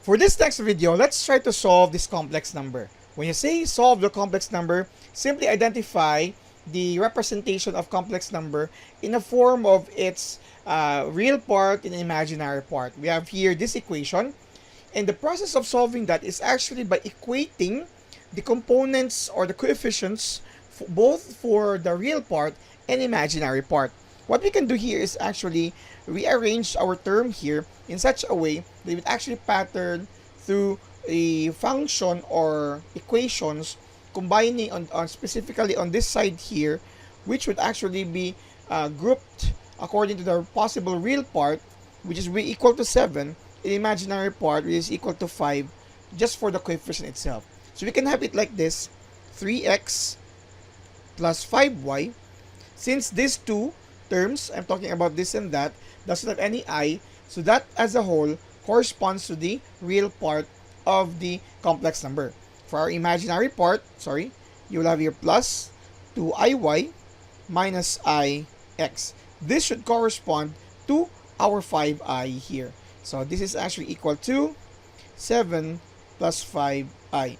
For this next video, let's try to solve this complex number. When you say solve the complex number, simply identify the representation of complex number in the form of its real part and imaginary part. We have here this equation, and the process of solving that is actually by equating the components or the coefficients both for the real part and imaginary part. What we can do here is actually rearrange our term here in such a way that it would actually pattern through a function or equations combining on specifically on this side here, which would actually be grouped according to the possible real part, which is equal to 7, and imaginary part, which is equal to 5, just for the coefficient itself. So we can have it like this: 3x plus 5y. Since these two terms, I'm talking about this and that, doesn't have any I, so that as a whole corresponds to the real part of the complex number. For our imaginary part, you will have here plus 2iy minus ix. This should correspond to our 5i here. So this is actually equal to 7 plus 5i.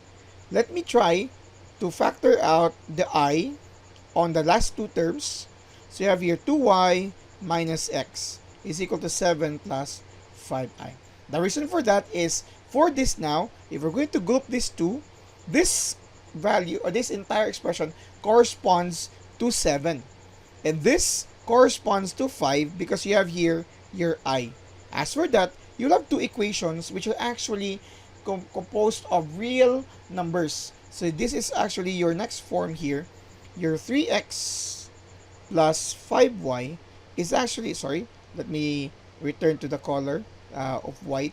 Let me try to factor out the I on the last two terms. So you have here 2y minus x is equal to 7 plus 5i. The reason for that is, for this now, if we're going to group these two, this value or this entire expression corresponds to 7. And this corresponds to 5 because you have here your I. As for that, you'll have two equations which are actually composed of real numbers. So this is actually your next form here. Your 3x plus 5y is actually, let me return to the color of white.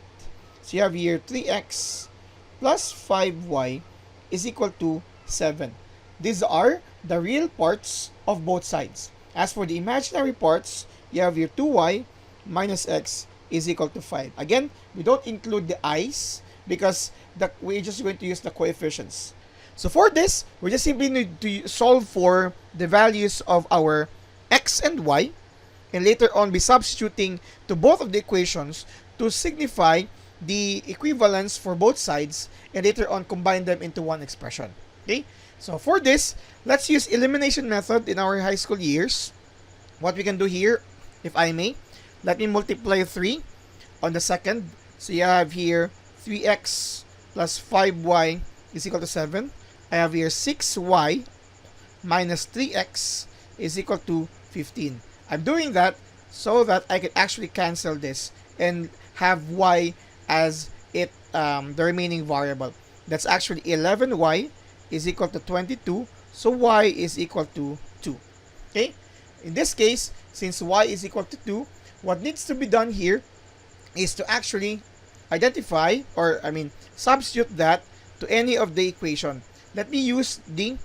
So you have here 3x plus 5y is equal to 7. These are the real parts of both sides. As for the imaginary parts, you have here 2y minus x is equal to 5. Again, we don't include the i's because we're just going to use the coefficients. So for this, we just simply need to solve for the values of our x and y, and later on be substituting to both of the equations to signify the equivalence for both sides, and later on combine them into one expression. Okay? So for this, let's use elimination method in our high school years. What we can do here, if I may, let me multiply 3 on the second. So you have here 3x plus 5y is equal to 7. I have here 6y minus 3x is equal to 15. I'm doing that so that I can actually cancel this and have y as the remaining variable. That's actually 11y is equal to 22. So y is equal to 2. Okay? In this case, since y is equal to 2, what needs to be done here is to actually identify, or substitute that to any of the equation. Let me use the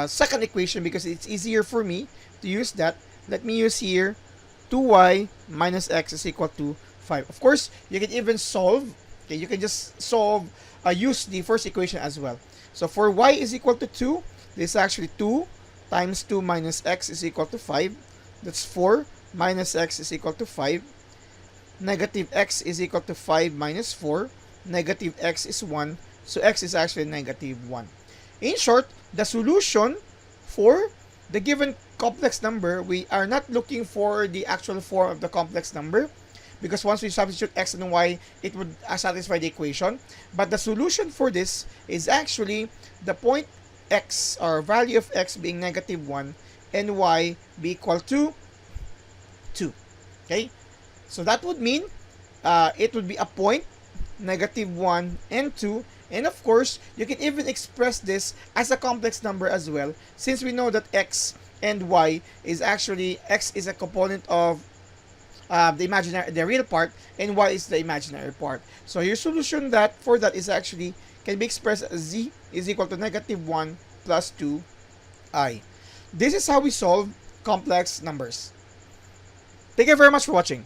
second equation because it's easier for me to use that. Let me use here 2y minus x is equal to 5. Of course, you can even solve. Okay, you can just solve, use the first equation as well. So for y is equal to 2, this is actually 2 times 2 minus x is equal to 5. That's 4 minus x is equal to 5. Negative x is equal to 5 minus 4. Negative x is 1. So x is actually negative 1. In short, the solution for the given complex number, we are not looking for the actual form of the complex number, because once we substitute x and y, it would satisfy the equation. But the solution for this is actually the point x, or value of x, being negative 1 and y be equal to 2. Okay? So that would mean it would be a point, negative 1 and 2. And of course, you can even express this as a complex number as well, since we know that x and y is actually, x is a component of the real part, and y is the imaginary part. So your solution for that is actually can be expressed as z is equal to negative 1 plus 2i. This is how we solve complex numbers. Thank you very much for watching.